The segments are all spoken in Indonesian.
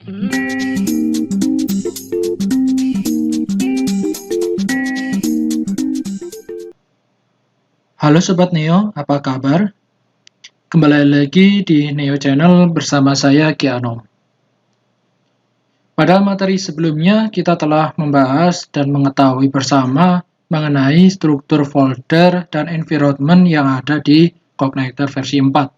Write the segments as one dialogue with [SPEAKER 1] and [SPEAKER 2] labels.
[SPEAKER 1] Halo Sobat Neo, apa kabar? Kembali lagi di Neo Channel bersama saya Ki Anom. Pada materi sebelumnya kita telah membahas dan mengetahui bersama mengenai struktur folder dan environment yang ada di Cognitor versi 4.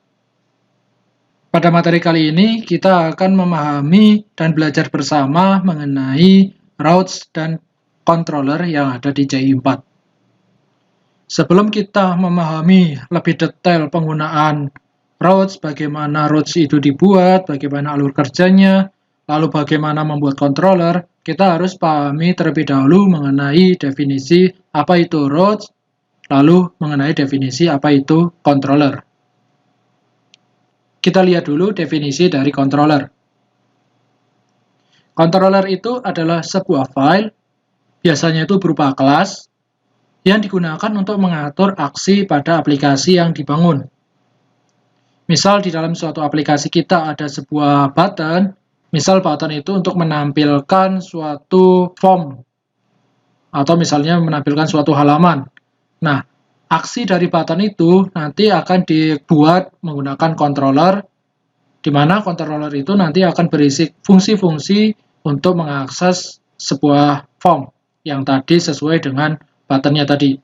[SPEAKER 1] Pada materi kali ini kita akan memahami dan belajar bersama mengenai routes dan controller yang ada di CI 4. Sebelum kita memahami lebih detail penggunaan routes, bagaimana routes itu dibuat, bagaimana alur kerjanya, lalu bagaimana membuat controller, kita harus pahami terlebih dahulu mengenai definisi apa itu routes, lalu mengenai definisi apa itu controller. Kita lihat dulu definisi dari controller. Controller itu adalah sebuah file, biasanya itu berupa kelas, yang digunakan untuk mengatur aksi pada aplikasi yang dibangun. Misal di dalam suatu aplikasi kita ada sebuah button, misal button itu untuk menampilkan suatu form, atau misalnya menampilkan suatu halaman. Nah, aksi dari button itu nanti akan dibuat menggunakan controller, di mana controller itu nanti akan berisi fungsi-fungsi untuk mengakses sebuah form yang tadi sesuai dengan buttonnya tadi.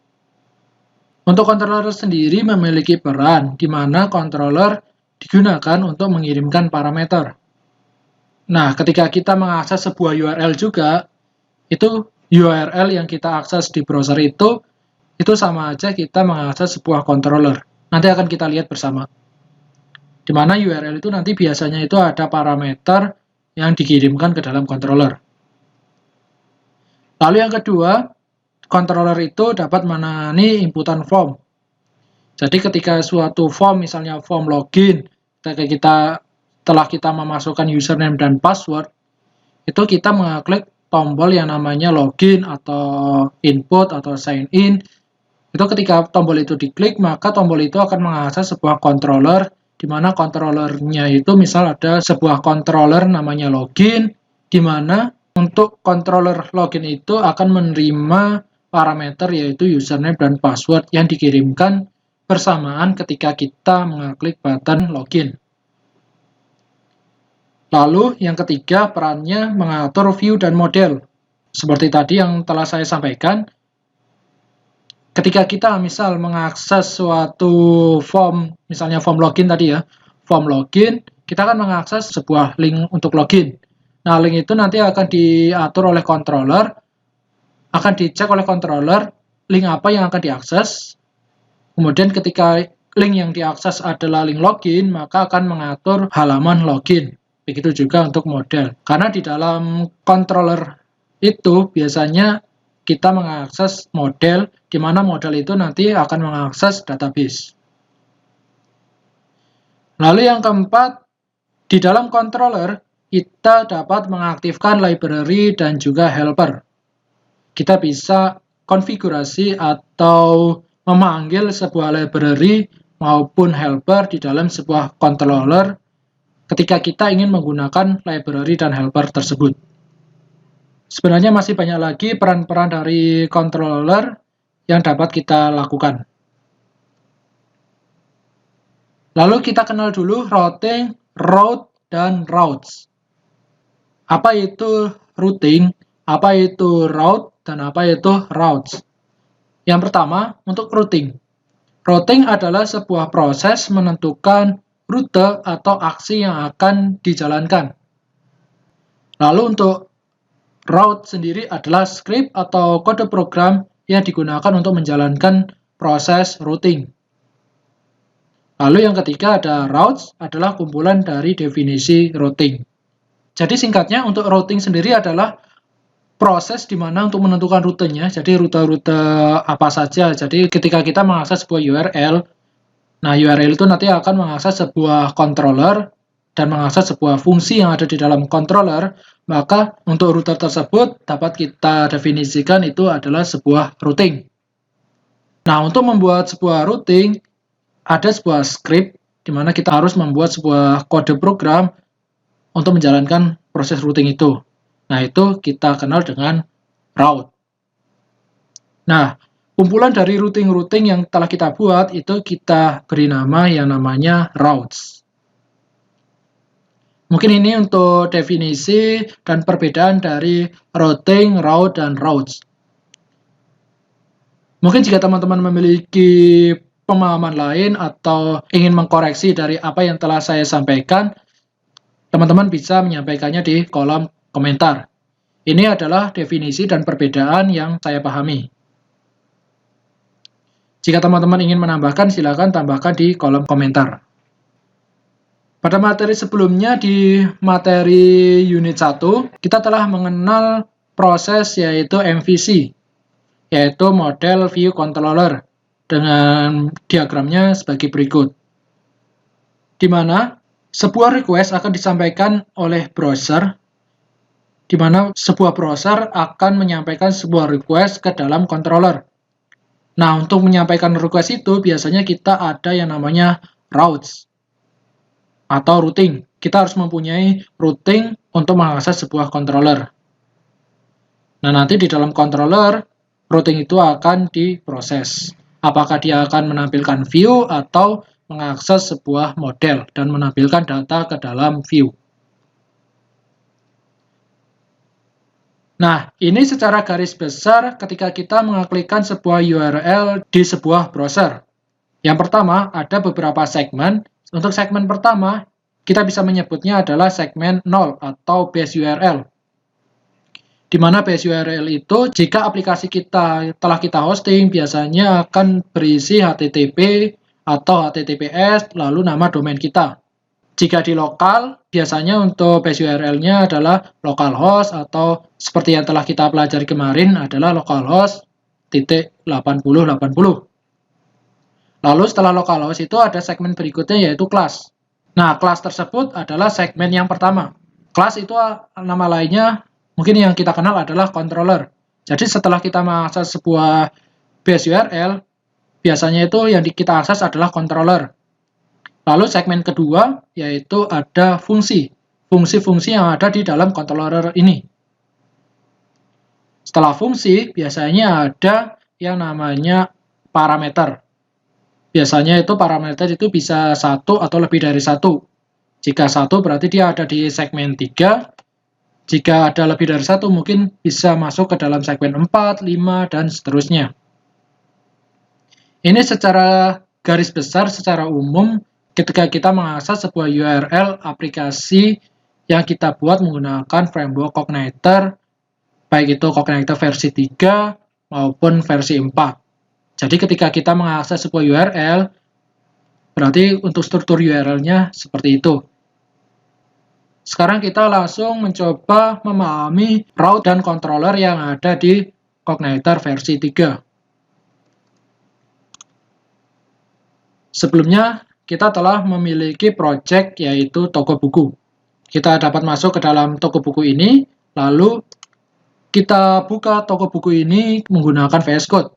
[SPEAKER 1] Untuk controller sendiri memiliki peran di mana controller digunakan untuk mengirimkan parameter. Nah, ketika kita mengakses sebuah URL juga, itu URL yang kita akses di browser itu sama aja kita mengakses sebuah controller. Nanti akan kita lihat bersama. Di mana URL itu nanti biasanya itu ada parameter yang dikirimkan ke dalam controller. Lalu yang kedua, controller itu dapat menangani inputan form. Jadi ketika suatu form, misalnya form login, setelah kita memasukkan username dan password, itu kita mengklik tombol yang namanya login atau input atau sign in. Itu ketika tombol itu diklik, maka tombol itu akan mengakses sebuah controller, di mana controllernya itu misal ada sebuah controller namanya login, di mana untuk controller login itu akan menerima parameter yaitu username dan password yang dikirimkan bersamaan ketika kita mengklik button login. Lalu yang ketiga, perannya mengatur view dan model. Seperti tadi yang telah saya sampaikan, ketika kita misal mengakses suatu form, misalnya form login tadi ya, form login, kita akan mengakses sebuah link untuk login. Nah, link itu nanti akan diatur oleh controller, akan dicek oleh controller link apa yang akan diakses. Kemudian ketika link yang diakses adalah link login, maka akan mengatur halaman login. Begitu juga untuk model. Karena di dalam controller itu biasanya kita mengakses model, di mana model itu nanti akan mengakses database. Lalu yang keempat, di dalam controller kita dapat mengaktifkan library dan juga helper. Kita bisa konfigurasi atau memanggil sebuah library maupun helper di dalam sebuah controller ketika kita ingin menggunakan library dan helper tersebut. Sebenarnya masih banyak lagi peran-peran dari controller yang dapat kita lakukan. Lalu kita kenal dulu routing, route, dan routes. Apa itu routing, apa itu route, dan apa itu routes? Yang pertama, untuk routing. Routing adalah sebuah proses menentukan rute atau aksi yang akan dijalankan. Lalu untuk route sendiri adalah script atau kode program yang digunakan untuk menjalankan proses routing. Lalu yang ketiga ada routes, adalah kumpulan dari definisi routing. Jadi singkatnya untuk routing sendiri adalah proses di mana untuk menentukan rutenya, jadi rute-rute apa saja. Jadi ketika kita mengakses sebuah URL, nah URL itu nanti akan mengakses sebuah controller dan mengakses sebuah fungsi yang ada di dalam controller, maka untuk rute tersebut dapat kita definisikan itu adalah sebuah routing. Nah, untuk membuat sebuah routing, ada sebuah script di mana kita harus membuat sebuah kode program untuk menjalankan proses routing itu. Nah, itu kita kenal dengan route. Nah, kumpulan dari routing-routing yang telah kita buat itu kita beri nama yang namanya routes. Mungkin ini untuk definisi dan perbedaan dari routing, route, dan routes. Mungkin jika teman-teman memiliki pemahaman lain atau ingin mengkoreksi dari apa yang telah saya sampaikan, teman-teman bisa menyampaikannya di kolom komentar. Ini adalah definisi dan perbedaan yang saya pahami. Jika teman-teman ingin menambahkan, silakan tambahkan di kolom komentar. Pada materi sebelumnya, di materi unit 1, kita telah mengenal proses yaitu MVC, yaitu model view controller, dengan diagramnya sebagai berikut. Di mana sebuah request akan disampaikan oleh browser, di mana sebuah browser akan menyampaikan sebuah request ke dalam controller. Nah, untuk menyampaikan request itu, biasanya kita ada yang namanya routes atau routing. Kita harus mempunyai routing untuk mengakses sebuah controller. Nah, nanti di dalam controller, routing itu akan diproses. Apakah dia akan menampilkan view atau mengakses sebuah model dan menampilkan data ke dalam view. Nah, ini secara garis besar ketika kita mengeklikkan sebuah URL di sebuah browser. Yang pertama, ada beberapa segmen. Untuk segmen pertama, kita bisa menyebutnya adalah segmen 0 atau base URL. Di mana base URL itu, jika aplikasi kita telah kita hosting, biasanya akan berisi HTTP atau HTTPS, lalu nama domain kita. Jika di lokal, biasanya untuk base URL-nya adalah localhost atau seperti yang telah kita pelajari kemarin adalah localhost 8080. Lalu setelah localhost itu ada segmen berikutnya yaitu class. Nah, class tersebut adalah segmen yang pertama. Class itu nama lainnya mungkin yang kita kenal adalah controller. Jadi setelah kita mengakses sebuah base URL, biasanya itu yang kita akses adalah controller. Lalu segmen kedua yaitu ada fungsi. Fungsi-fungsi yang ada di dalam controller ini. Setelah fungsi, biasanya ada yang namanya parameter. Biasanya itu parameter itu bisa satu atau lebih dari satu. Jika satu berarti dia ada di segmen 3. Jika ada lebih dari satu mungkin bisa masuk ke dalam segmen 4, 5, dan seterusnya. Ini secara garis besar, secara umum, ketika kita mengakses sebuah URL aplikasi yang kita buat menggunakan framework Cognitor, baik itu Cognitor versi 3 maupun versi 4. Jadi ketika kita mengakses sebuah URL, berarti untuk struktur URL-nya seperti itu. Sekarang kita langsung mencoba memahami route dan controller yang ada di Cognitor versi 3. Sebelumnya, kita telah memiliki project yaitu toko buku. Kita dapat masuk ke dalam toko buku ini, lalu kita buka toko buku ini menggunakan VS Code.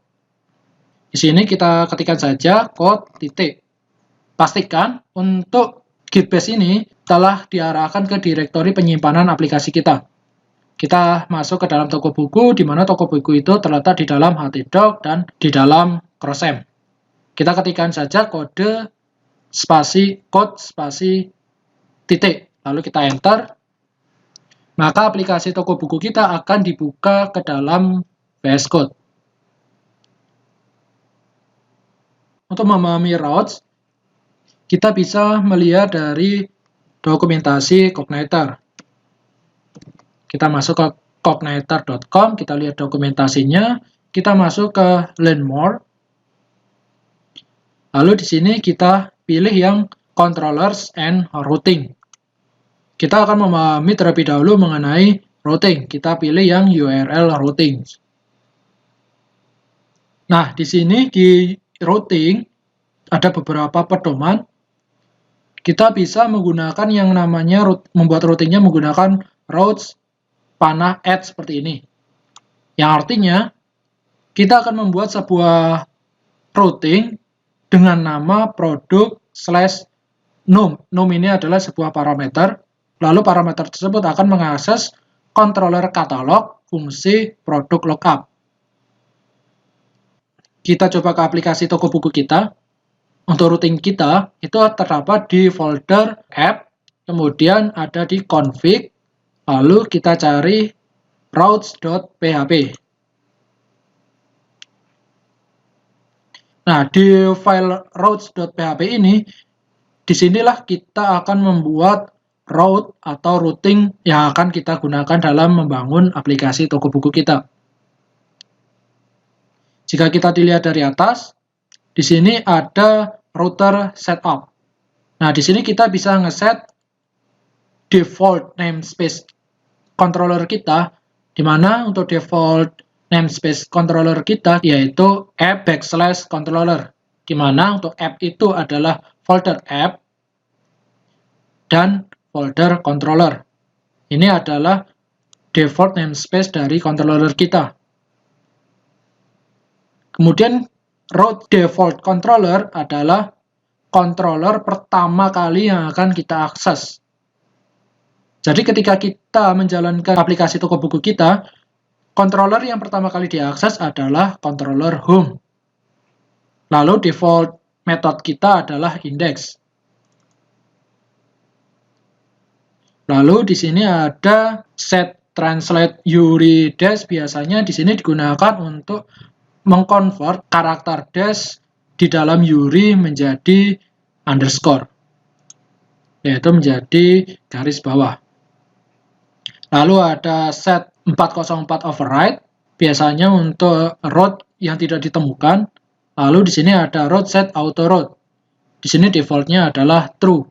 [SPEAKER 1] Di sini kita ketikkan saja code titik. Pastikan untuk Git base ini telah diarahkan ke direktori penyimpanan aplikasi kita. Kita masuk ke dalam toko buku, di mana toko buku itu terletak di dalam htdoc dan di dalam crossem. Kita ketikkan saja kode spasi code spasi titik, lalu kita enter, maka aplikasi toko buku kita akan dibuka ke dalam VS Code. Untuk memahami routes, kita bisa melihat dari dokumentasi Cognitor. Kita masuk ke cognitor.com, kita lihat dokumentasinya, kita masuk ke Learn More. Lalu di sini kita pilih yang Controllers and Routing. Kita akan memahami terlebih dahulu mengenai routing. Kita pilih yang URL routing. Nah, di sini di routing ada beberapa pedoman. Kita bisa menggunakan yang namanya membuat routingnya menggunakan routes panah add seperti ini. Yang artinya kita akan membuat sebuah routing dengan nama produk/num. Num ini adalah sebuah parameter. Lalu parameter tersebut akan mengakses controller katalog fungsi produk lookup. Kita coba ke aplikasi toko buku kita. Untuk routing kita, itu terdapat di folder app, kemudian ada di config, lalu kita cari routes.php. Nah, di file routes.php ini, disinilah kita akan membuat route atau routing yang akan kita gunakan dalam membangun aplikasi toko buku kita. Jika kita dilihat dari atas, di sini ada router setup. Nah, di sini kita bisa ngeset default namespace controller kita, di mana untuk default namespace controller kita yaitu app/controller, di mana untuk app itu adalah folder app dan folder controller. Ini adalah default namespace dari controller kita. Kemudian root default controller adalah controller pertama kali yang akan kita akses. Jadi ketika kita menjalankan aplikasi toko buku kita, controller yang pertama kali diakses adalah controller home. Lalu default method kita adalah index. Lalu di sini ada set translate URI dash, biasanya di sini digunakan untuk mengkonvert karakter dash di dalam URI menjadi underscore, yaitu menjadi garis bawah. Lalu ada set 404 override, biasanya untuk route yang tidak ditemukan. Lalu di sini ada route set auto route. Di sini defaultnya adalah true.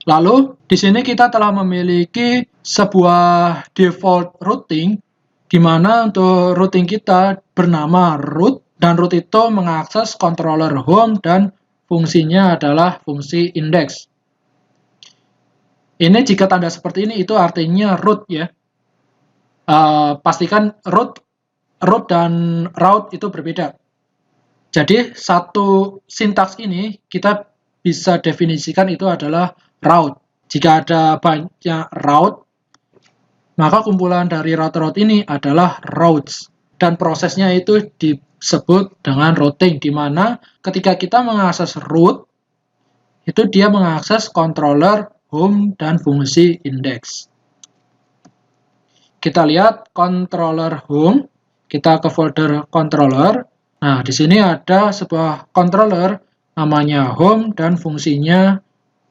[SPEAKER 1] Lalu di sini kita telah memiliki sebuah default routing, di mana untuk routing kita bernama root, dan root itu mengakses controller home dan fungsinya adalah fungsi index. Ini jika tanda seperti ini itu artinya root ya. Pastikan root dan route itu berbeda. Jadi satu sintaks ini kita bisa definisikan itu adalah route. Jika ada banyak route, maka kumpulan dari route-route ini adalah routes. Dan prosesnya itu disebut dengan routing, di mana ketika kita mengakses root, itu dia mengakses controller, home, dan fungsi index. Kita lihat controller home, kita ke folder controller. Nah, di sini ada sebuah controller namanya home dan fungsinya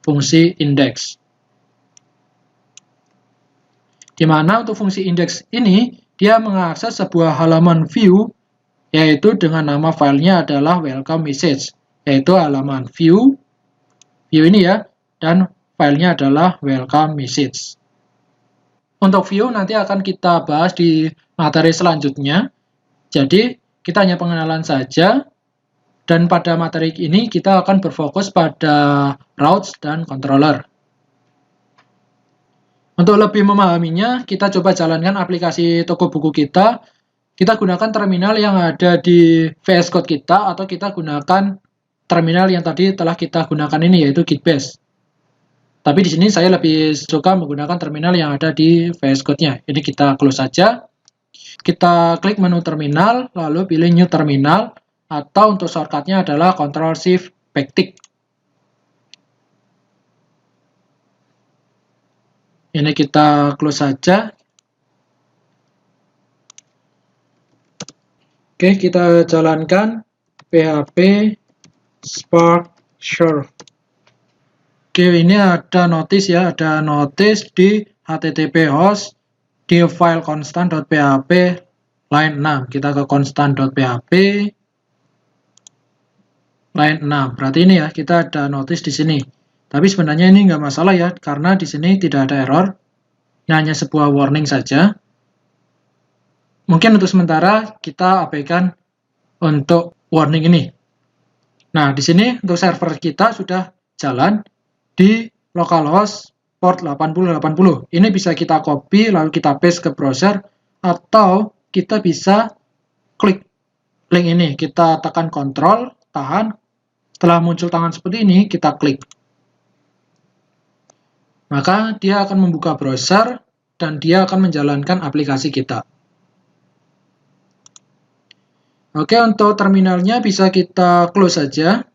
[SPEAKER 1] fungsi index. Di mana untuk fungsi index ini dia mengakses sebuah halaman view, yaitu dengan nama filenya adalah welcome message, yaitu halaman view ini ya, dan filenya adalah welcome message. Untuk view nanti akan kita bahas di materi selanjutnya. Jadi kita hanya pengenalan saja, dan pada materi ini kita akan berfokus pada routes dan controller. Untuk lebih memahaminya, kita coba jalankan aplikasi toko buku kita. Kita gunakan terminal yang ada di VS Code kita, atau kita gunakan terminal yang tadi telah kita gunakan ini, yaitu Gitbash. Tapi di sini saya lebih suka menggunakan terminal yang ada di VS Code-nya. Ini kita close saja. Kita klik menu terminal, lalu pilih new terminal, atau untuk shortcut-nya adalah Ctrl+Shift+Backtick. Ini kita close saja. Oke, kita jalankan PHP Spark Serve. Oke, ini ada notice ya, ada notice di HTTP host di file constant.php line 6. Kita ke constant.php line 6. Berarti ini ya, kita ada notice di sini. Tapi sebenarnya ini nggak masalah ya, karena di sini tidak ada error. Ini hanya sebuah warning saja. Mungkin untuk sementara kita abaikan untuk warning ini. Nah, di sini untuk server kita sudah jalan di localhost port 8080. Ini bisa kita copy lalu kita paste ke browser, atau kita bisa klik link ini. Kita tekan Ctrl, tahan. Setelah muncul tangan seperti ini, kita klik. maka dia akan membuka browser dan dia akan menjalankan aplikasi kita. Oke, untuk terminalnya bisa kita close saja.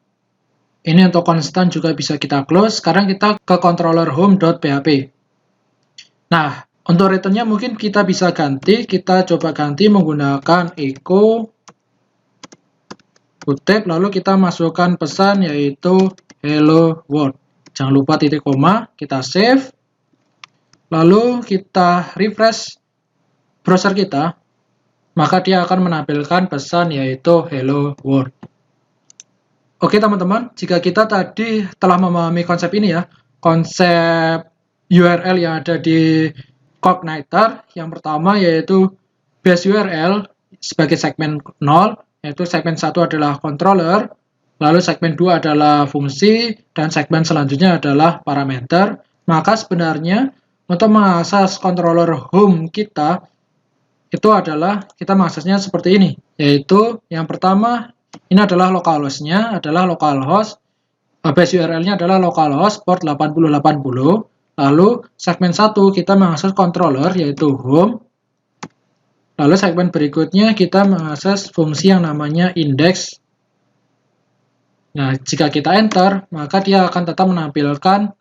[SPEAKER 1] Ini untuk konstan juga bisa kita close. Sekarang kita ke controller home.php. Nah, untuk returnnya mungkin kita bisa ganti. Kita coba ganti menggunakan echo kutip, lalu kita masukkan pesan yaitu hello world. Jangan lupa titik koma, kita save. Lalu kita refresh browser kita, maka dia akan menampilkan pesan yaitu hello world. Oke teman-teman, jika kita tadi telah memahami konsep ini ya, konsep URL yang ada di Cogniter, yang pertama yaitu base URL sebagai segmen 0, yaitu segmen 1 adalah controller, lalu segmen 2 adalah fungsi, dan segmen selanjutnya adalah parameter. Maka sebenarnya untuk mengakses controller home kita, itu adalah kita mengaksesnya seperti ini, yaitu yang pertama, ini adalah localhost-nya, adalah localhost, base URL-nya adalah localhost port 8080, lalu segmen 1 kita mengakses controller, yaitu home, lalu segmen berikutnya kita mengakses fungsi yang namanya index. Nah, jika kita enter, maka dia akan tetap menampilkan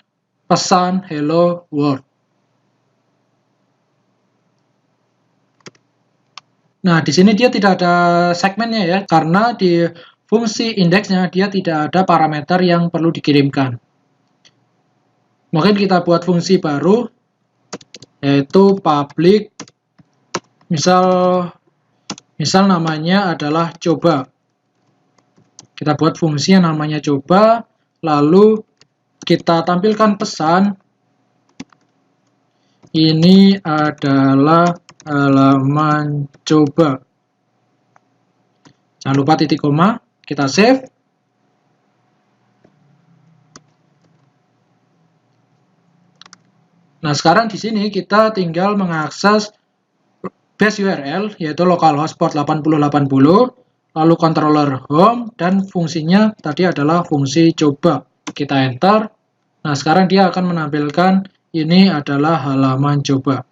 [SPEAKER 1] pesan hello world. Nah, di sini dia tidak ada segmennya ya, karena di fungsi indeksnya dia tidak ada parameter yang perlu dikirimkan. Mungkin kita buat fungsi baru, yaitu public, misal namanya adalah coba. Kita buat fungsi yang namanya coba, lalu kita tampilkan pesan, ini adalah halaman coba. Jangan lupa titik koma, kita save. Nah, sekarang di sini kita tinggal mengakses base URL, yaitu localhost port 8080, lalu controller home, dan fungsinya tadi adalah fungsi coba. Kita enter. Nah, sekarang dia akan menampilkan ini adalah halaman coba.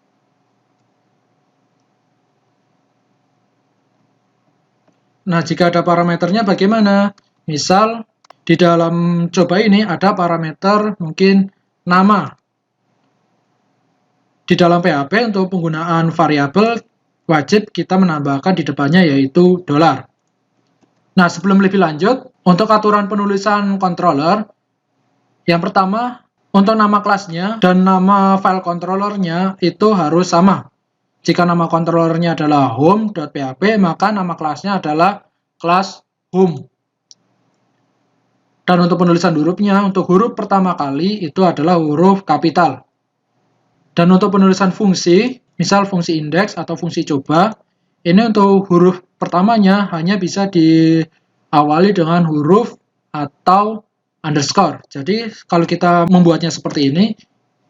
[SPEAKER 1] Nah, jika ada parameternya bagaimana? Misal, di dalam coba ini ada parameter mungkin nama. Di dalam PHP untuk penggunaan variabel, wajib kita menambahkan di depannya yaitu $. Nah, sebelum lebih lanjut, untuk aturan penulisan controller, yang pertama, untuk nama kelasnya dan nama file controllernya itu harus sama. Jika nama controllernya adalah home.php, maka nama kelasnya adalah kelas home. Dan untuk penulisan hurufnya, untuk huruf pertama kali itu adalah huruf kapital. Dan untuk penulisan fungsi, misal fungsi index atau fungsi coba, ini untuk huruf pertamanya hanya bisa diawali dengan huruf atau underscore. Jadi kalau kita membuatnya seperti ini,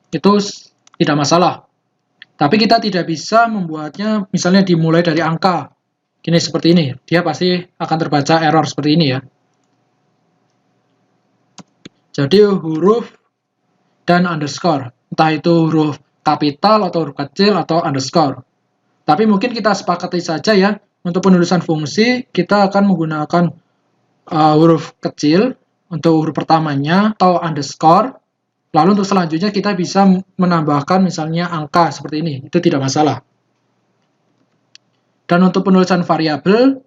[SPEAKER 1] itu tidak masalah. Tapi kita tidak bisa membuatnya misalnya dimulai dari angka. Gini seperti ini, dia pasti akan terbaca error seperti ini ya. Jadi huruf dan underscore, entah itu huruf kapital atau huruf kecil atau underscore. Tapi mungkin kita sepakati saja ya, untuk penulisan fungsi kita akan menggunakan huruf kecil untuk huruf pertamanya atau underscore. Lalu untuk selanjutnya kita bisa menambahkan misalnya angka seperti ini, itu tidak masalah. Dan untuk penulisan variabel,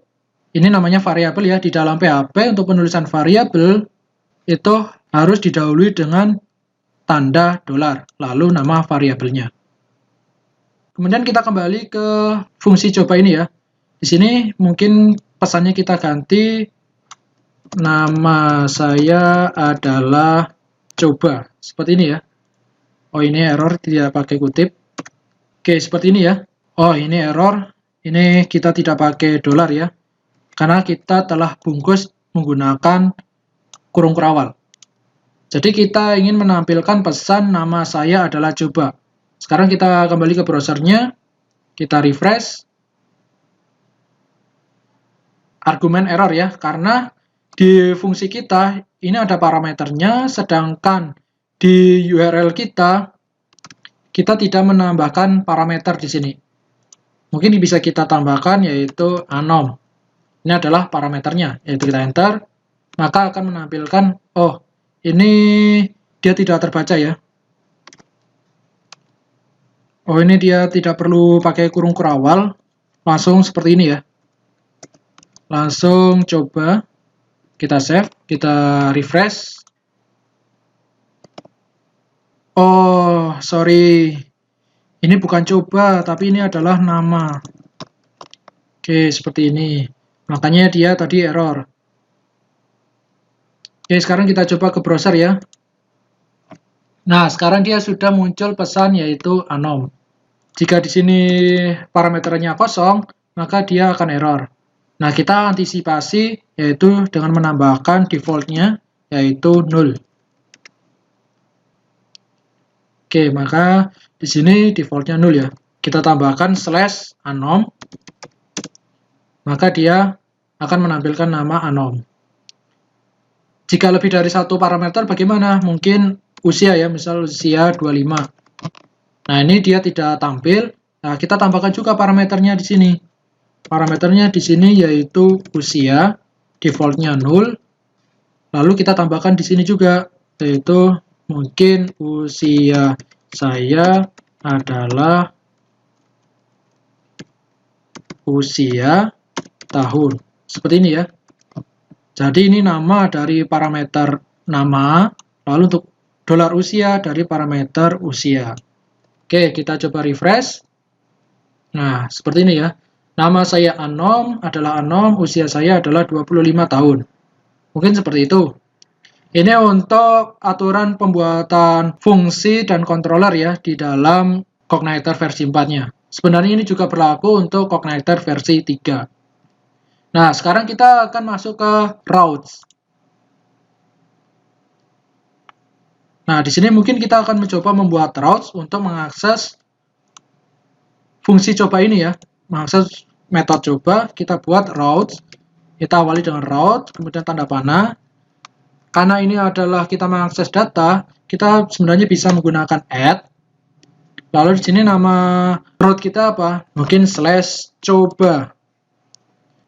[SPEAKER 1] ini namanya variabel ya, di dalam PHP untuk penulisan variabel itu harus didahului dengan tanda $, lalu nama variabelnya. Kemudian kita kembali ke fungsi coba ini ya. Di sini mungkin pesannya kita ganti, nama saya adalah coba, seperti ini ya. Oh, ini error, tidak pakai kutip. Oke, seperti ini ya. Oh, ini error, ini kita tidak pakai $, ya, karena kita telah bungkus menggunakan kurung kurawal. Jadi kita ingin menampilkan pesan nama saya adalah coba. Sekarang kita kembali ke browsernya, kita refresh. Argumen error ya, karena di fungsi kita ini ada parameternya, sedangkan di URL kita kita tidak menambahkan parameter di sini. Mungkin bisa kita tambahkan yaitu anom. Ini adalah parameternya, yaitu kita enter, maka akan menampilkan, oh, ini dia tidak terbaca ya. Oh, ini dia tidak perlu pakai kurung kurawal, langsung seperti ini ya. Langsung coba kita save, kita refresh. Oh, sorry. Ini bukan coba, tapi ini adalah nama. Oke, seperti ini. Makanya dia tadi error. Oke, sekarang kita coba ke browser ya. Nah, sekarang dia sudah muncul pesan yaitu anom. Jika di sini parameternya kosong, maka dia akan error. Nah, kita antisipasi yaitu dengan menambahkan defaultnya yaitu 0. Oke, maka di sini defaultnya 0 ya. Kita tambahkan /anom, maka dia akan menampilkan nama anom. Jika lebih dari satu parameter bagaimana? Mungkin usia ya, misal usia 25. Nah, ini dia tidak tampil. Nah, kita tambahkan juga parameternya di sini. Parameternya di sini yaitu usia, defaultnya 0. Lalu kita tambahkan di sini juga, yaitu mungkin usia saya adalah usia tahun. Seperti ini ya. Jadi ini nama dari parameter nama, lalu untuk $usia dari parameter usia. Oke, kita coba refresh. Nah, seperti ini ya. Nama saya anom adalah anom, usia saya adalah 25 tahun. Mungkin seperti itu. Ini untuk aturan pembuatan fungsi dan controller ya di dalam Cognitor versi 4-nya. Sebenarnya ini juga berlaku untuk Cognitor versi 3. Nah, sekarang kita akan masuk ke routes. Nah, di sini mungkin kita akan mencoba membuat routes untuk mengakses fungsi coba ini ya. Mengakses metode coba, kita buat routes. Kita awali dengan route, kemudian tanda panah. Karena ini adalah kita mengakses data, kita sebenarnya bisa menggunakan add. Lalu di sini nama route kita apa? Mungkin /coba.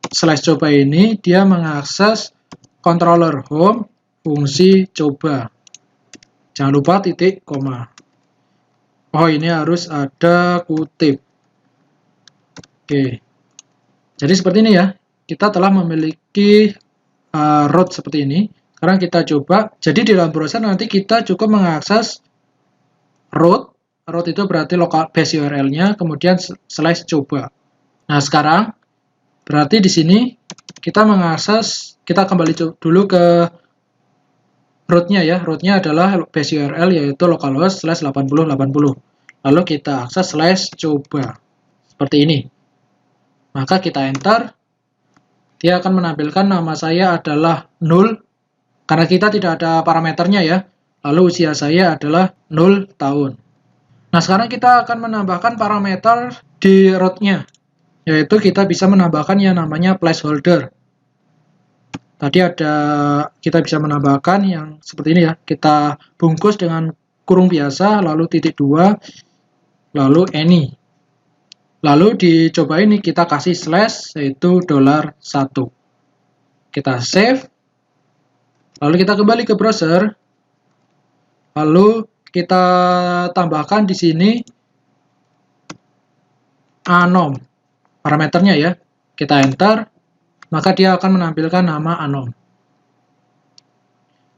[SPEAKER 1] /coba ini dia mengakses controller home fungsi coba. Jangan lupa titik koma. Oh, ini harus ada kutip. Oke. Jadi seperti ini ya. Kita telah memiliki route seperti ini. Sekarang kita coba, jadi di dalam browser nanti kita cukup mengakses root itu berarti local base URL-nya, kemudian /coba. Nah, sekarang berarti di sini kita mengakses, kita kembali dulu ke root-nya ya. Root-nya adalah base URL yaitu localhost /8080. Lalu kita akses /coba. Seperti ini. Maka kita enter. Dia akan menampilkan nama saya adalah 0. Karena kita tidak ada parameternya ya, lalu usia saya adalah 0 tahun. Nah, sekarang kita akan menambahkan parameter di root-nya, yaitu kita bisa menambahkan yang namanya placeholder. Tadi kita bisa menambahkan yang seperti ini ya, kita bungkus dengan kurung biasa, lalu titik 2, lalu any. Lalu dicoba ini kita kasih / yaitu $1. Kita save. Lalu kita kembali ke browser. Lalu kita tambahkan di sini anom. Parameternya ya. Kita enter, maka dia akan menampilkan nama anom.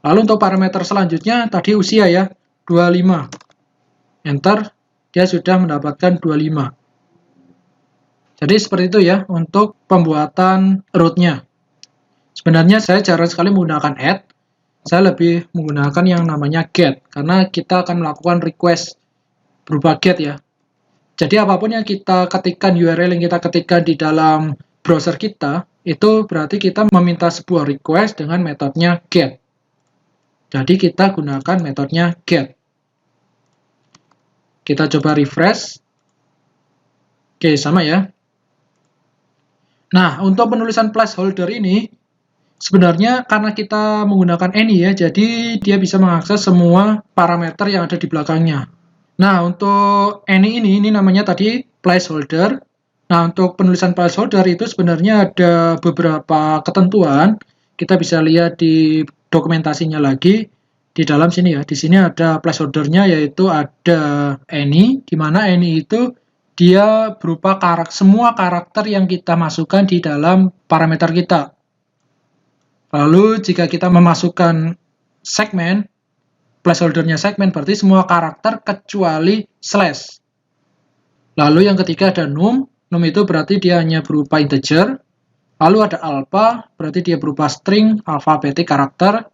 [SPEAKER 1] Lalu untuk parameter selanjutnya tadi usia ya, 25. Enter, dia sudah mendapatkan 25. Jadi seperti itu ya untuk pembuatan root-nya. Sebenarnya saya jarang sekali menggunakan add. Saya lebih menggunakan yang namanya get, karena kita akan melakukan request berupa get ya. Jadi apapun yang kita ketikkan, URL yang kita ketikkan di dalam browser kita, itu berarti kita meminta sebuah request dengan metodenya get. Jadi kita gunakan metodenya get. Kita coba refresh. Oke, sama ya. Nah, untuk penulisan placeholder ini, sebenarnya karena kita menggunakan any ya, jadi dia bisa mengakses semua parameter yang ada di belakangnya. Nah, untuk ini namanya tadi placeholder. Nah, untuk penulisan placeholder itu sebenarnya ada beberapa ketentuan. Kita bisa lihat di dokumentasinya lagi di dalam sini ya. Di sini ada placeholdernya, yaitu ada any, di mana any itu dia berupa semua karakter yang kita masukkan di dalam parameter kita. Lalu jika kita memasukkan segmen, placeholdernya segmen berarti semua karakter kecuali slash. Lalu yang ketiga ada num. Num itu berarti dia hanya berupa integer. Lalu ada alpha, berarti dia berupa string, alphabetic karakter.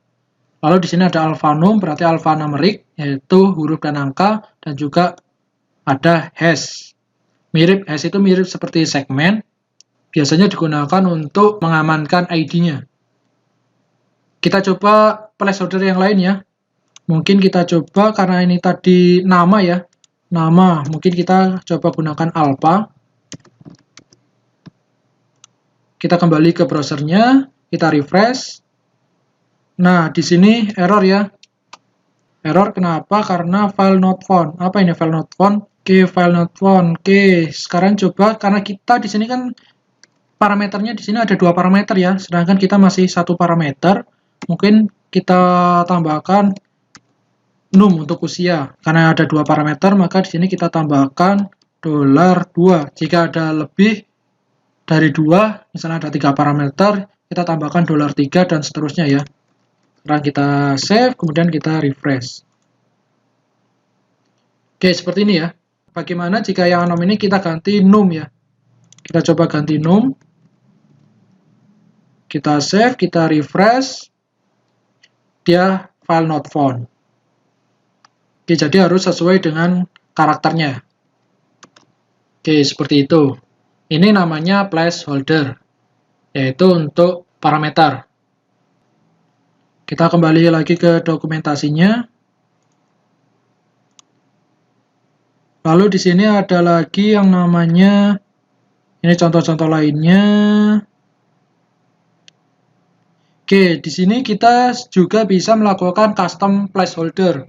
[SPEAKER 1] Lalu di sini ada alphanum, berarti alphanumeric, yaitu huruf dan angka, dan juga ada hash. Hash itu mirip seperti segmen, biasanya digunakan untuk mengamankan ID-nya. Kita coba placeholder yang lain ya. Mungkin kita coba, karena ini tadi nama ya, nama, mungkin kita coba gunakan alpha. Kita kembali ke browsernya, kita refresh. Nah, di sini error ya. Error kenapa? Karena file not found. Apa ini file not found? Oke, file not found. Oke, sekarang coba, karena kita di sini kan parameternya di sini ada 2 parameter ya, sedangkan kita masih 1 parameter. Mungkin kita tambahkan num untuk usia. Karena ada 2 parameter, maka di sini kita tambahkan $2. Jika ada lebih dari 2, misalnya ada 3 parameter, kita tambahkan $3 dan seterusnya ya. Sekarang kita save, kemudian kita refresh. Oke, seperti ini ya. Bagaimana jika yang anom ini kita ganti num ya? Kita coba ganti num. Kita save, kita refresh. Dia file not found. Oke, jadi harus sesuai dengan karakternya. Oke, seperti itu. Ini namanya placeholder, yaitu untuk parameter. Kita kembali lagi ke dokumentasinya. Lalu di sini ada lagi yang namanya, ini contoh-contoh lainnya. Oke, di sini kita juga bisa melakukan custom placeholder.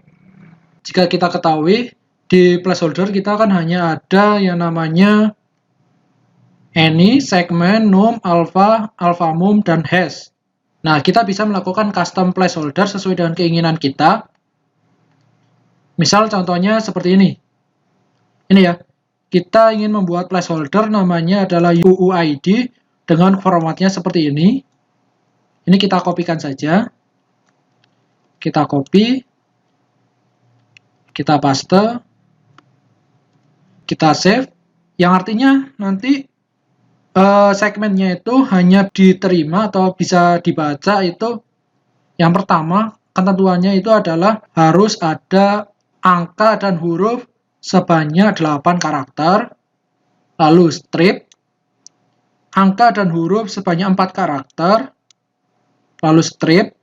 [SPEAKER 1] Jika kita ketahui, di placeholder kita kan hanya ada yang namanya any, segmen, num, alpha, alphamum, dan hash. Nah, kita bisa melakukan custom placeholder sesuai dengan keinginan kita. Misal contohnya seperti ini. Ini ya, kita ingin membuat placeholder namanya adalah UUID dengan formatnya seperti ini. Ini kita kopikan saja. Kita copy, kita paste, kita save, yang artinya nanti segmennya itu hanya diterima atau bisa dibaca itu yang pertama, ketentuannya itu adalah harus ada angka dan huruf sebanyak 8 karakter, lalu strip, angka dan huruf sebanyak 4 karakter, lalu strip,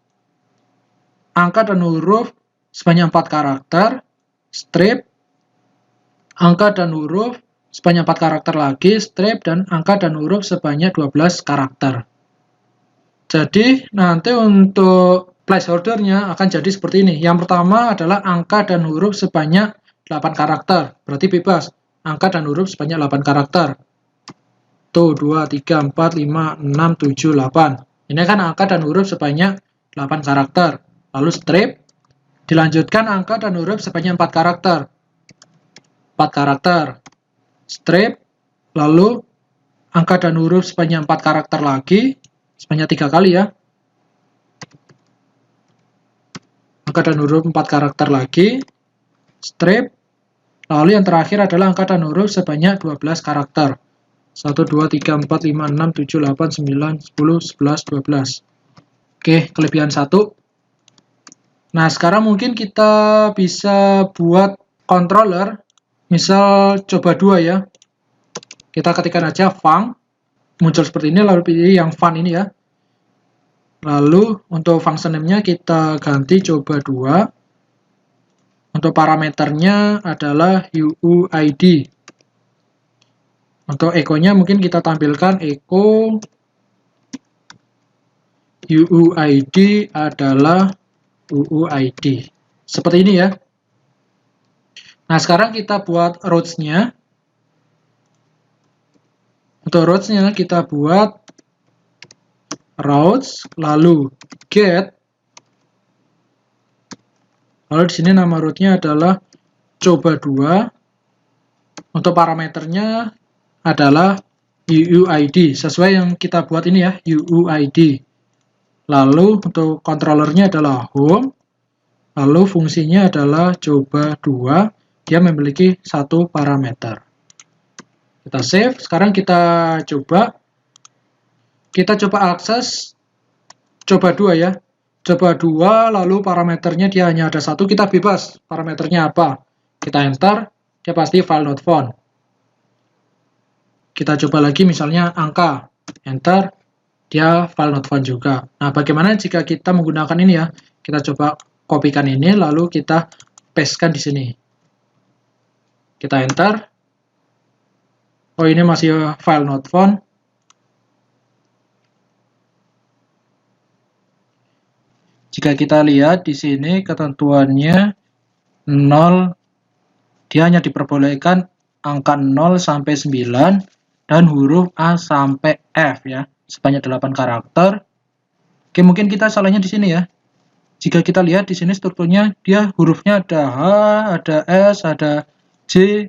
[SPEAKER 1] angka dan huruf sebanyak 4 karakter, strip, angka dan huruf sebanyak 4 karakter lagi, strip, dan angka dan huruf sebanyak 12 karakter. Jadi nanti untuk placeholder-nya akan jadi seperti ini. Yang pertama adalah angka dan huruf sebanyak 8 karakter. Berarti bebas. Angka dan huruf sebanyak 8 karakter. Tuh, 2, 3, 4, 5, 6, 7, 8. Ini kan angka dan huruf sebanyak 8 karakter. Lalu strip. Dilanjutkan angka dan huruf sebanyak 4 karakter. 4 karakter. Strip. Lalu angka dan huruf sebanyak 4 karakter lagi. Sebanyak 3 kali ya. Angka dan huruf 4 karakter lagi. Strip. Lalu yang terakhir adalah angka dan huruf sebanyak 12 karakter. 1, 2, 3, 4, 5, 6, 7, 8, 9, 10, 11, 12. Oke, kelebihan 1. Nah, sekarang mungkin kita bisa buat controller. Misal coba 2 ya. Kita ketikkan aja func. Muncul seperti ini, lalu pilih yang fun ini ya. Lalu untuk function name-nya kita ganti coba 2. Untuk parameternya adalah UUID. Untuk echo-nya mungkin kita tampilkan echo UUID adalah UUID. Seperti ini ya. Nah, sekarang kita buat routes-nya. Untuk routes-nya kita buat routes, lalu get. Lalu di sini nama route-nya adalah coba 2. Untuk parameternya adalah UUID, sesuai yang kita buat ini ya, UUID. Lalu untuk controllernya adalah home, lalu fungsinya adalah coba 2, dia memiliki 1 parameter. Kita save, sekarang kita coba akses coba 2 ya. Coba 2, lalu parameternya dia hanya ada 1, kita bebas parameternya apa. Kita enter, dia pasti file not found. Kita coba lagi misalnya angka, enter, dia file not found juga. Nah, bagaimana jika kita menggunakan ini ya? Kita coba kopikan ini, lalu kita pastekan di sini. Kita enter. Oh, ini masih file not found. Jika kita lihat di sini ketentuannya 0, dia hanya diperbolehkan angka 0 sampai 9 dan huruf A sampai F ya, sebanyak 8 karakter. Oke, mungkin kita salahnya di sini ya. Jika kita lihat di sini strukturnya, dia hurufnya ada H, ada S, ada J,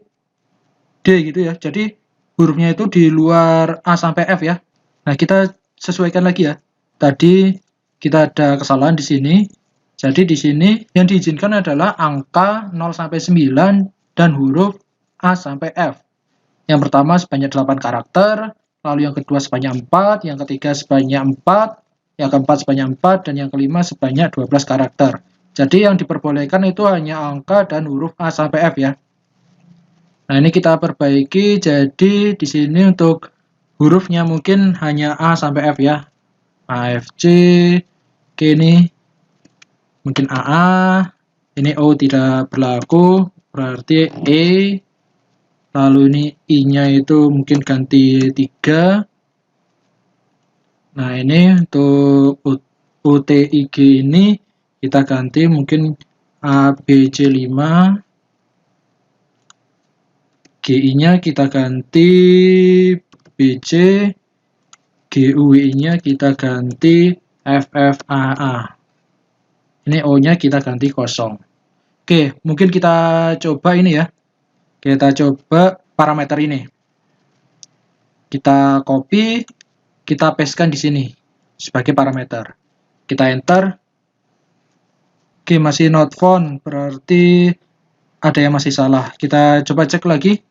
[SPEAKER 1] D gitu ya. Jadi hurufnya itu di luar A sampai F ya. Nah, kita sesuaikan lagi ya. Tadi kita ada kesalahan di sini. Jadi di sini yang diizinkan adalah angka 0 sampai 9 dan huruf A sampai F. Yang pertama sebanyak 8 karakter, lalu yang kedua sebanyak 4, yang ketiga sebanyak 4, yang keempat sebanyak 4, dan yang kelima sebanyak 12 karakter. Jadi yang diperbolehkan itu hanya angka dan huruf A sampai F ya. Nah, ini kita perbaiki, jadi di sini untuk hurufnya mungkin hanya A sampai F ya. A, F, C, K ini mungkin AA, ini O tidak berlaku, berarti E, lalu ini I-nya itu mungkin ganti 3. Nah, ini untuk UTIG ini kita ganti mungkin ABC5. GI-nya kita ganti BC. GUI-nya kita ganti FFAA. Ini O-nya kita ganti 0. Oke, mungkin kita coba ini ya. Kita coba parameter ini. Kita copy, kita pastekan di sini sebagai parameter. Kita enter. Oke, masih not found, berarti ada yang masih salah. Kita coba cek lagi.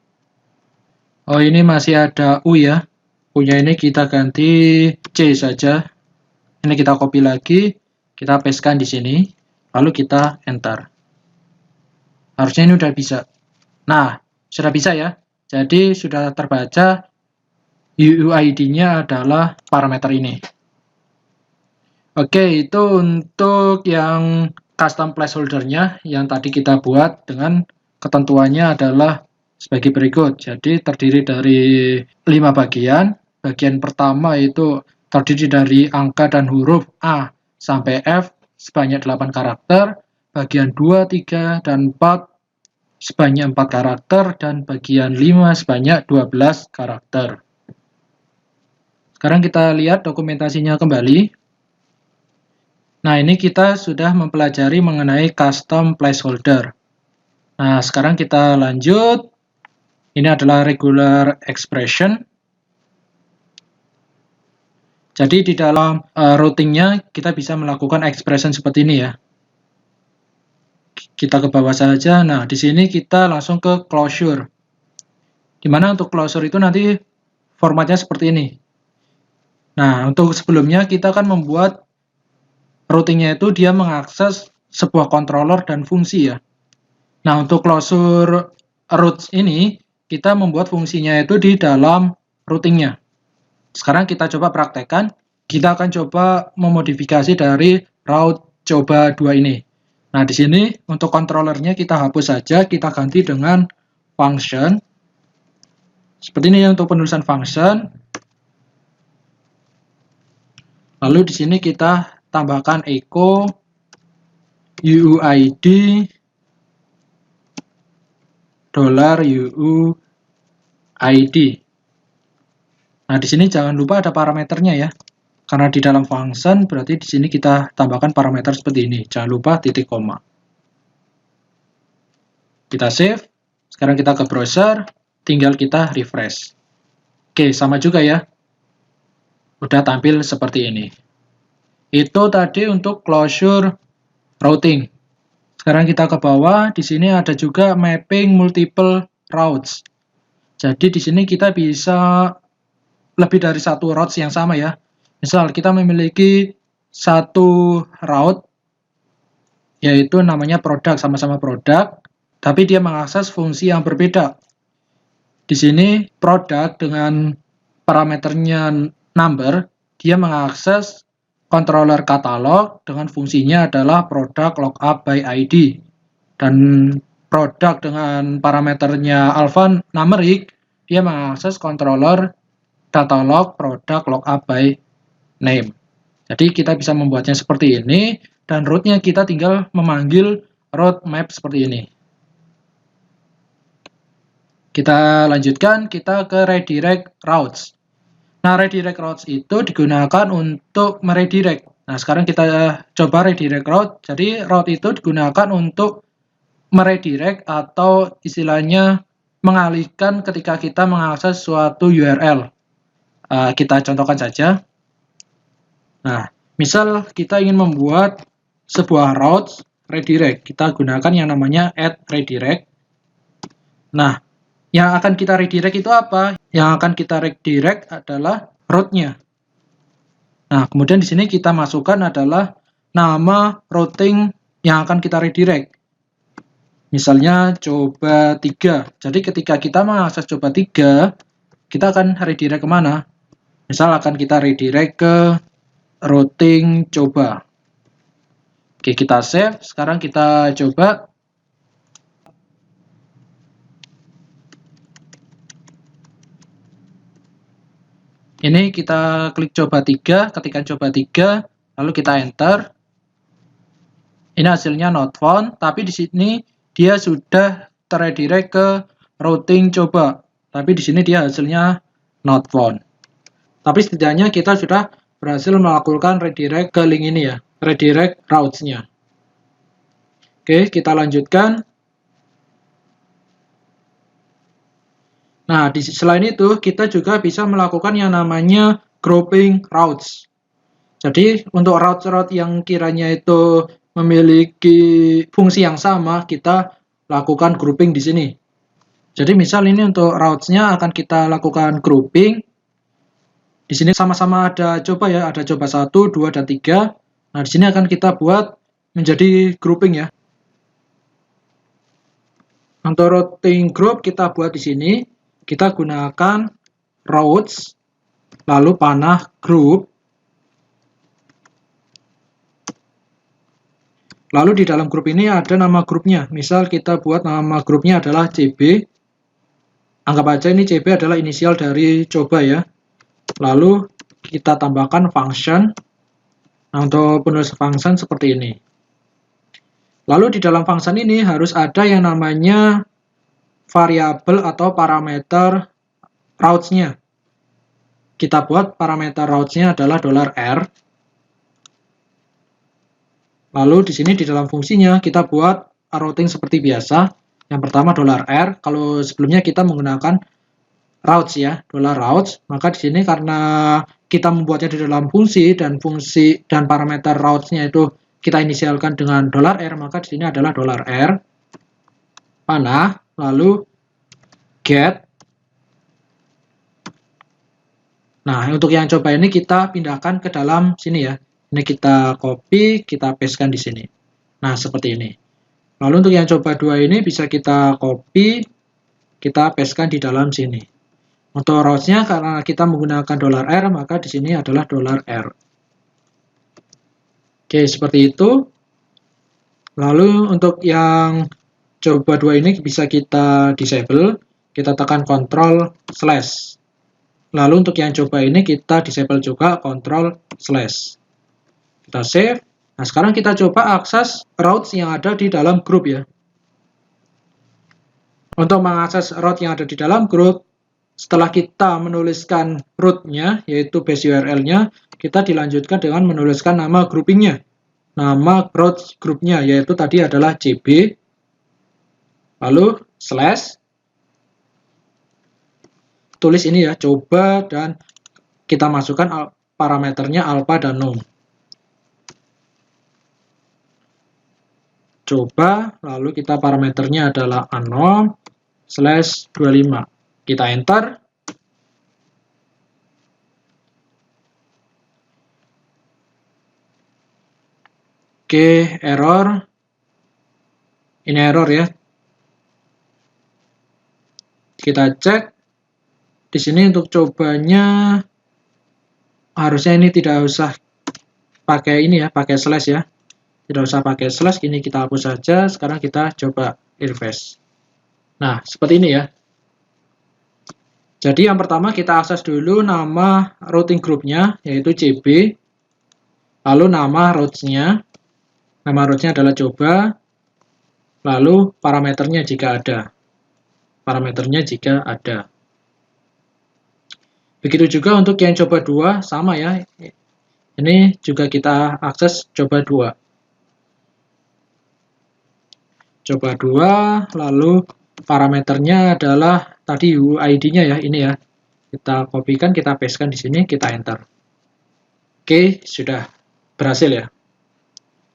[SPEAKER 1] Oh, ini masih ada U ya. U-nya ini kita ganti C saja. Ini kita copy lagi, kita pastekan di sini, lalu kita enter. Harusnya ini udah bisa. Nah, sudah bisa ya. Jadi sudah terbaca UUID-nya adalah parameter ini. Oke, itu untuk yang custom placeholder-nya yang tadi kita buat dengan ketentuannya adalah sebagai berikut. Jadi terdiri dari 5 bagian. Bagian pertama itu terdiri dari angka dan huruf A sampai F sebanyak 8 karakter. Bagian 2, 3, dan 4 sebanyak 4 karakter, dan bagian 5 sebanyak 12 karakter. Sekarang kita lihat dokumentasinya kembali. Nah, ini kita sudah mempelajari mengenai custom placeholder. Nah, sekarang kita lanjut. Ini adalah regular expression. Jadi di dalam routingnya kita bisa melakukan expression seperti ini ya. Kita ke bawah saja. Nah, di sini kita langsung ke closure. Dimana untuk closure itu nanti formatnya seperti ini. Nah, untuk sebelumnya kita akan membuat routingnya itu dia mengakses sebuah controller dan fungsi ya. Nah, untuk closure routes ini kita membuat fungsinya itu di dalam routingnya. Sekarang kita coba praktekkan. Kita akan coba memodifikasi dari route coba 2 ini. Nah, di sini untuk controllernya kita hapus saja, kita ganti dengan function. Seperti ini ya untuk penulisan function. Lalu di sini kita tambahkan echo UUID $UUID. Nah, di sini jangan lupa ada parameternya ya. Karena di dalam function berarti di sini kita tambahkan parameter seperti ini. Jangan lupa titik koma. Kita save. Sekarang kita ke browser, tinggal kita refresh. Oke, sama juga ya. Udah tampil seperti ini. Itu tadi untuk closure routing. Sekarang kita ke bawah, di sini ada juga mapping multiple routes. Jadi di sini kita bisa lebih dari satu routes yang sama ya. Misal kita memiliki satu route, yaitu namanya produk, sama-sama produk, tapi dia mengakses fungsi yang berbeda. Di sini produk dengan parameternya number, dia mengakses controller katalog dengan fungsinya adalah product lookup by ID. Dan produk dengan parameternya alphanumeric, dia mengakses controller katalog product lookup by name. Jadi kita bisa membuatnya seperti ini, dan root-nya kita tinggal memanggil route map seperti ini. Kita lanjutkan, kita ke redirect routes. Nah, redirect routes itu digunakan untuk meredirect. Nah, sekarang kita coba redirect route. Jadi, route itu digunakan untuk meredirect atau istilahnya mengalihkan ketika kita mengakses suatu URL. Kita contohkan saja. Nah, misal kita ingin membuat sebuah route redirect. Kita gunakan yang namanya add redirect. Nah, yang akan kita redirect itu apa? Yang akan kita redirect adalah route-nya. Nah, kemudian di sini kita masukkan adalah nama routing yang akan kita redirect. Misalnya coba 3. Jadi ketika kita mengakses coba 3, kita akan redirect kemana? Misal akan kita redirect ke routing coba. Oke, kita save. Sekarang kita coba. Ini kita klik coba 3, ketikkan coba 3, lalu kita enter. Ini hasilnya not found, tapi di sini dia sudah terredirect ke routing coba. Tapi di sini dia hasilnya not found. Tapi setidaknya kita sudah berhasil melakukan redirect ke link ini ya, redirect routes-nya. Oke, kita lanjutkan. Nah, selain itu, kita juga bisa melakukan yang namanya grouping routes. Jadi, untuk route-route yang kiranya itu memiliki fungsi yang sama, kita lakukan grouping di sini. Jadi, misal ini untuk routes-nya akan kita lakukan grouping. Di sini sama-sama ada coba ya, ada coba 1, 2, dan 3. Nah, di sini akan kita buat menjadi grouping ya. Untuk routing group kita buat di sini. Kita gunakan routes, lalu panah group, lalu di dalam grup ini ada nama grupnya. Misal kita buat nama grupnya adalah CB, anggap aja ini CB adalah inisial dari coba ya. Lalu kita tambahkan function. Nah, untuk penulis function seperti ini. Lalu di dalam function ini harus ada yang namanya variabel atau parameter routes-nya. Kita buat parameter routes-nya adalah $R. Lalu di sini di dalam fungsinya kita buat routing seperti biasa. Yang pertama $R. Kalau sebelumnya kita menggunakan routes ya, $routes, maka di sini karena kita membuatnya di dalam fungsi dan parameter routes-nya itu kita inisialkan dengan $R, maka di sini adalah $R panah, lalu get. Nah, untuk yang coba ini kita pindahkan ke dalam sini ya. Ini kita copy, kita pastekan di sini. Nah, seperti ini. Lalu untuk yang coba 2 ini bisa kita copy, kita pastekan di dalam sini. Untuk routes-nya karena kita menggunakan $R, maka di sini adalah $R. Oke, seperti itu. Lalu untuk yang coba 2 ini bisa kita disable, kita tekan Ctrl/. Lalu untuk yang coba ini kita disable juga Ctrl/. Kita save. Nah, sekarang kita coba akses routes yang ada di dalam grup ya. Untuk mengakses root yang ada di dalam grup, setelah kita menuliskan root-nya, yaitu base URL-nya, kita dilanjutkan dengan menuliskan nama grouping-nya. Nama root grupnya, yaitu tadi adalah CB, lalu slash, tulis ini ya, coba, dan kita masukkan parameternya alpha dan num. Coba, lalu kita parameternya adalah anom/25. Kita enter. Oke, error. Ini error ya. Kita cek. Di sini untuk cobanya harusnya ini tidak usah pakai ini ya, pakai slash ya. Tidak usah pakai slash, ini kita hapus saja. Sekarang kita coba refresh. Nah, seperti ini ya. Jadi yang pertama kita akses dulu nama routing groupnya, yaitu CB. Lalu nama routes-nya. Nama routes-nya adalah coba. Lalu parameternya jika ada. Parameternya jika ada. Begitu juga untuk yang coba 2, sama ya. Ini juga kita akses coba 2. Coba 2, lalu parameternya adalah tadi UID-nya ya, ini ya. Kita kopikan, kita pastekan di sini, kita enter. Oke, sudah berhasil ya.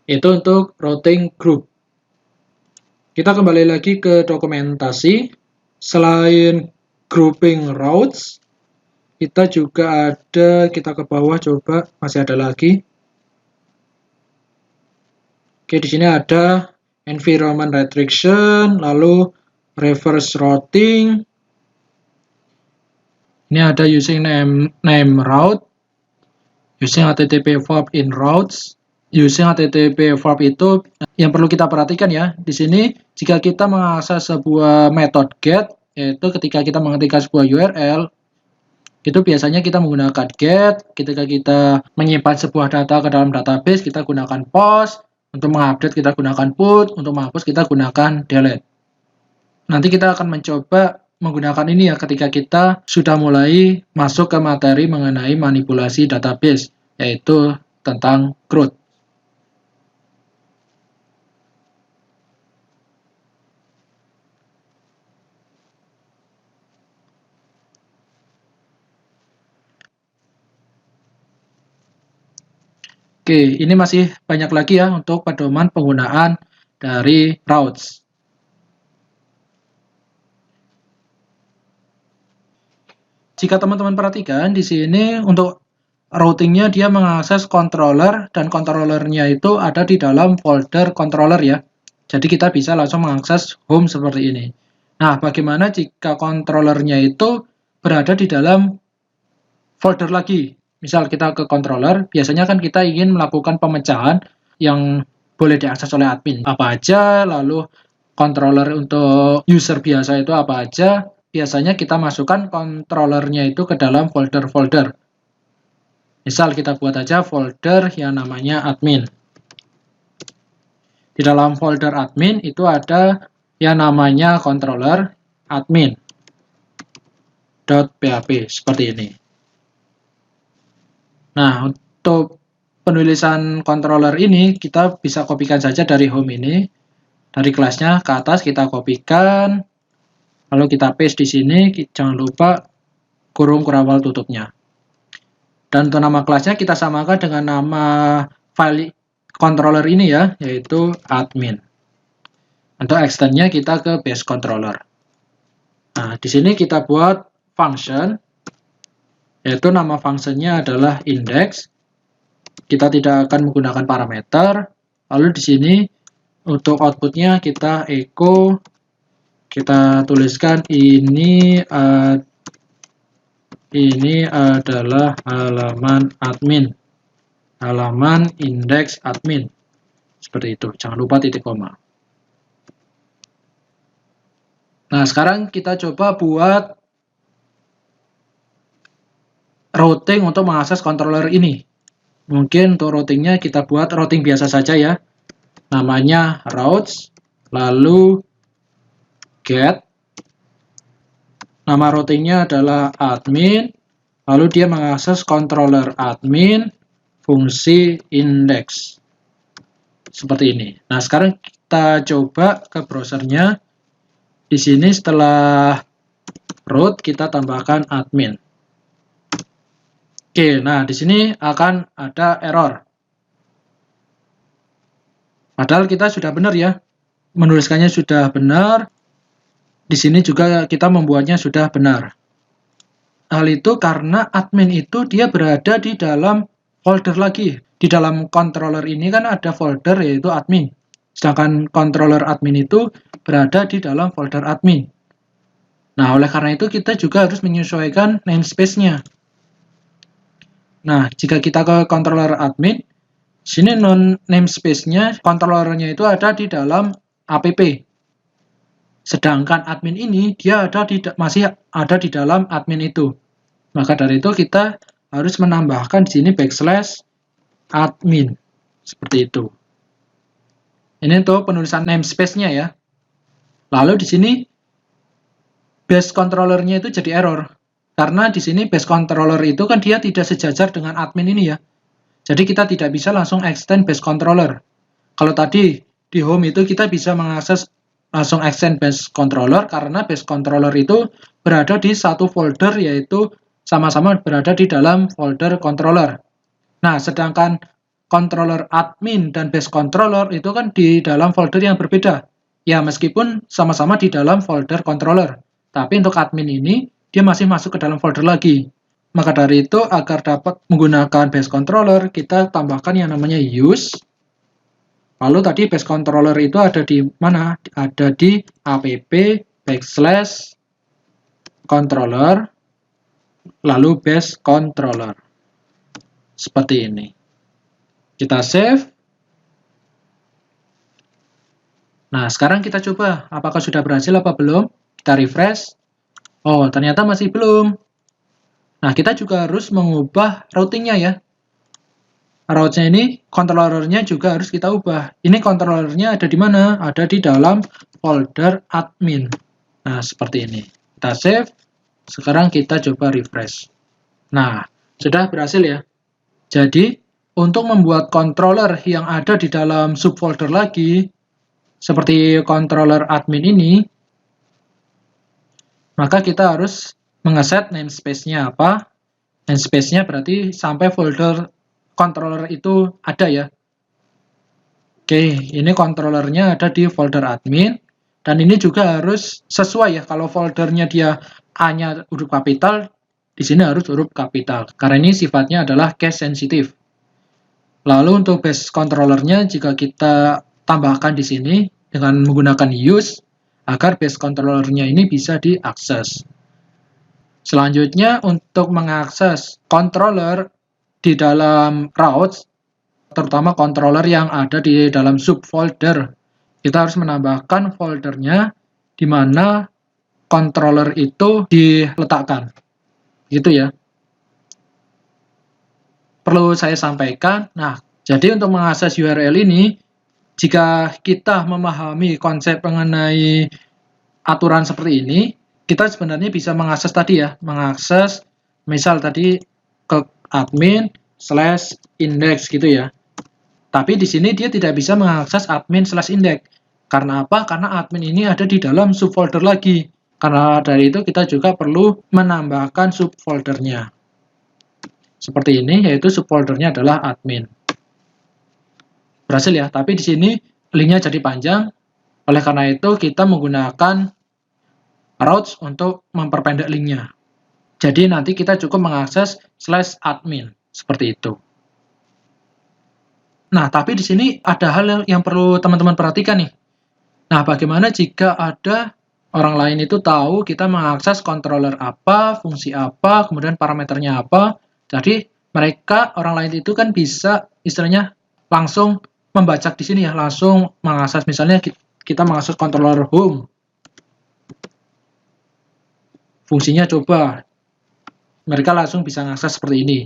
[SPEAKER 1] Itu untuk routing group. Kita kembali lagi ke dokumentasi. Selain grouping routes, kita juga ada, kita ke bawah coba, masih ada lagi. Oke, di sini ada environment restriction, lalu reverse routing. Ini ada using name route, using HTTP verb in routes. Using HTTP verb itu yang perlu kita perhatikan ya. Di sini jika kita mengakses sebuah method get, yaitu ketika kita mengetikkan sebuah URL, itu biasanya kita menggunakan get. Ketika kita menyimpan sebuah data ke dalam database, kita gunakan post. Untuk mengupdate kita gunakan put, untuk menghapus kita gunakan delete. Nanti kita akan mencoba menggunakan ini ya ketika kita sudah mulai masuk ke materi mengenai manipulasi database, yaitu tentang CRUD. Oke, ini masih banyak lagi ya untuk pedoman penggunaan dari routes. Jika teman-teman perhatikan di sini untuk routingnya dia mengakses controller dan controllernya itu ada di dalam folder controller ya. Jadi kita bisa langsung mengakses home seperti ini. Nah, bagaimana jika controllernya itu berada di dalam folder lagi? Misal kita ke controller, biasanya kan kita ingin melakukan pemecahan yang boleh diakses oleh admin. Apa aja, lalu controller untuk user biasa itu apa aja. Biasanya kita masukkan controllernya itu ke dalam folder-folder. Misal kita buat aja folder yang namanya admin. Di dalam folder admin itu ada yang namanya controller admin.php seperti ini. Nah, untuk penulisan controller ini kita bisa kopikan saja dari home ini. Dari kelasnya ke atas kita kopikan. Lalu kita paste di sini, jangan lupa kurung kurawal tutupnya. Dan untuk nama kelasnya kita samakan dengan nama file controller ini ya, yaitu admin. Untuk extendnya kita ke base controller. Nah, di sini kita buat function, yaitu nama fungsinya adalah index. Kita tidak akan menggunakan parameter. Lalu di sini untuk outputnya kita echo, kita tuliskan ini adalah halaman admin, halaman index admin. Seperti itu, jangan lupa titik koma. Nah, sekarang kita coba buat routing untuk mengakses controller ini. Mungkin untuk routingnya kita buat routing biasa saja ya. Namanya routes, lalu get, Nama routingnya adalah admin, lalu dia mengakses controller admin, fungsi index. Seperti ini. Nah, sekarang kita coba ke browsernya. Di sini setelah root, kita tambahkan admin. Oke, nah di sini akan ada error. Padahal kita sudah benar ya. Menuliskannya sudah benar. Di sini juga kita membuatnya sudah benar. Hal itu karena admin itu dia berada di dalam folder lagi. Di dalam controller ini kan ada folder yaitu admin. Sedangkan controller admin itu berada di dalam folder admin. Nah, oleh karena itu kita juga harus menyesuaikan namespace-nya. Nah, jika kita ke controller admin, sini namespace-nya, controllernya itu ada di dalam app. Sedangkan admin ini dia masih ada di dalam admin itu. Maka dari itu kita harus menambahkan di sini \admin. Seperti itu. Ini untuk penulisan namespace-nya ya. Lalu di sini base controller-nya itu jadi error. Karena di sini base controller itu kan dia tidak sejajar dengan admin ini ya. Jadi kita tidak bisa langsung extend base controller. Kalau tadi di home itu kita bisa mengakses langsung extend base controller karena base controller itu berada di satu folder yaitu sama-sama berada di dalam folder controller. Nah, sedangkan controller admin dan base controller itu kan di dalam folder yang berbeda. Ya, meskipun sama-sama di dalam folder controller. Tapi untuk admin ini, dia masih masuk ke dalam folder lagi. Maka dari itu, agar dapat menggunakan base controller, kita tambahkan yang namanya use. Lalu tadi base controller itu ada di mana? Ada di app/controller, lalu base controller. Seperti ini. Kita save. Nah, sekarang kita coba apakah sudah berhasil apa belum. Kita refresh. Oh, ternyata masih belum. Nah, kita juga harus mengubah routingnya ya. Route-nya ini, controllernya juga harus kita ubah. Ini controllernya ada di mana? Ada di dalam folder admin. Nah, seperti ini. Kita save. Sekarang kita coba refresh. Nah, sudah berhasil ya. Jadi, untuk membuat controller yang ada di dalam subfolder lagi, seperti controller admin ini, maka kita harus mengeset namespace-nya apa. Namespace-nya berarti sampai folder controller itu ada ya. Oke, ini controllernya ada di folder admin. Dan ini juga harus sesuai ya. Kalau foldernya dia A-nya huruf kapital, di sini harus huruf kapital. Karena ini sifatnya adalah case sensitive. Lalu untuk base controllernya jika kita tambahkan di sini dengan menggunakan use agar base controllernya ini bisa diakses. Selanjutnya untuk mengakses controller di dalam routes, terutama controller yang ada di dalam subfolder, kita harus menambahkan foldernya di mana controller itu diletakkan. Gitu ya. Perlu saya sampaikan, nah, jadi untuk mengakses URL ini, jika kita memahami konsep mengenai aturan seperti ini, kita sebenarnya bisa mengakses tadi ya, mengakses misal tadi ke admin/index gitu ya. Tapi di sini dia tidak bisa mengakses admin/index. Karena apa? Karena admin ini ada di dalam subfolder lagi. Karena dari itu kita juga perlu menambahkan subfoldernya. Seperti ini, yaitu subfoldernya adalah admin. Berhasil ya, tapi di sini linknya jadi panjang. Oleh karena itu kita menggunakan routes untuk memperpendek linknya. Jadi nanti kita cukup mengakses /admin seperti itu. Nah, tapi di sini ada hal yang perlu teman-teman perhatikan nih. Nah, bagaimana jika ada orang lain itu tahu kita mengakses controller apa, fungsi apa, kemudian parameternya apa. Jadi mereka orang lain itu kan bisa istilahnya langsung membacak di sini ya, langsung mengakses misalnya kita mengakses controller home. Fungsinya coba mereka langsung bisa mengakses seperti ini.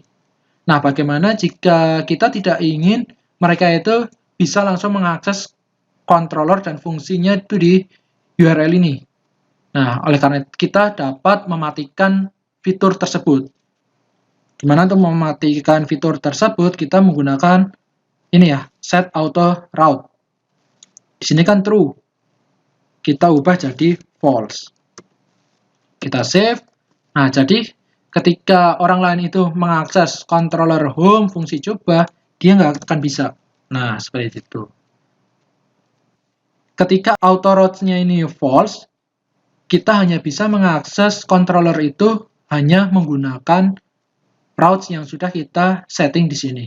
[SPEAKER 1] Nah, bagaimana jika kita tidak ingin mereka itu bisa langsung mengakses controller dan fungsinya itu di URL ini? Nah, oleh karena itu kita dapat mematikan fitur tersebut. Dimana untuk mematikan fitur tersebut kita menggunakan ini ya, set auto route. Di sini kan true. Kita ubah jadi false. Kita save. Nah, jadi ketika orang lain itu mengakses controller home fungsi coba, dia nggak akan bisa. Nah, seperti itu. Ketika auto route-nya ini false, kita hanya bisa mengakses controller itu hanya menggunakan routes yang sudah kita setting di sini.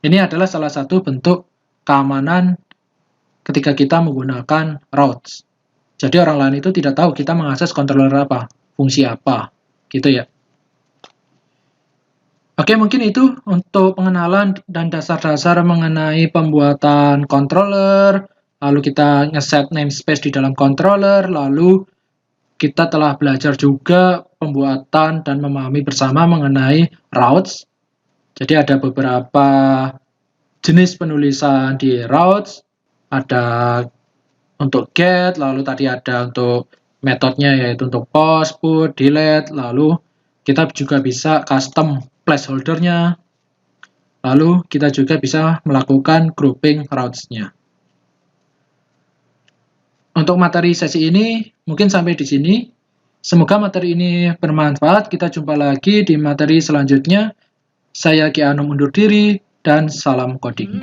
[SPEAKER 1] Ini adalah salah satu bentuk keamanan ketika kita menggunakan routes. Jadi orang lain itu tidak tahu kita mengakses controller apa, fungsi apa, gitu ya. Oke, mungkin itu untuk pengenalan dan dasar-dasar mengenai pembuatan controller, lalu kita ngeset namespace di dalam controller, lalu kita telah belajar juga pembuatan dan memahami bersama mengenai routes. Jadi ada beberapa jenis penulisan di routes, ada untuk get, lalu tadi ada untuk metodenya yaitu untuk post, put, delete, lalu kita juga bisa custom placeholder-nya, lalu kita juga bisa melakukan grouping routes-nya. Untuk materi sesi ini mungkin sampai di sini. Semoga materi ini bermanfaat. Kita jumpa lagi di materi selanjutnya. Saya Ki Anum undur diri dan salam coding.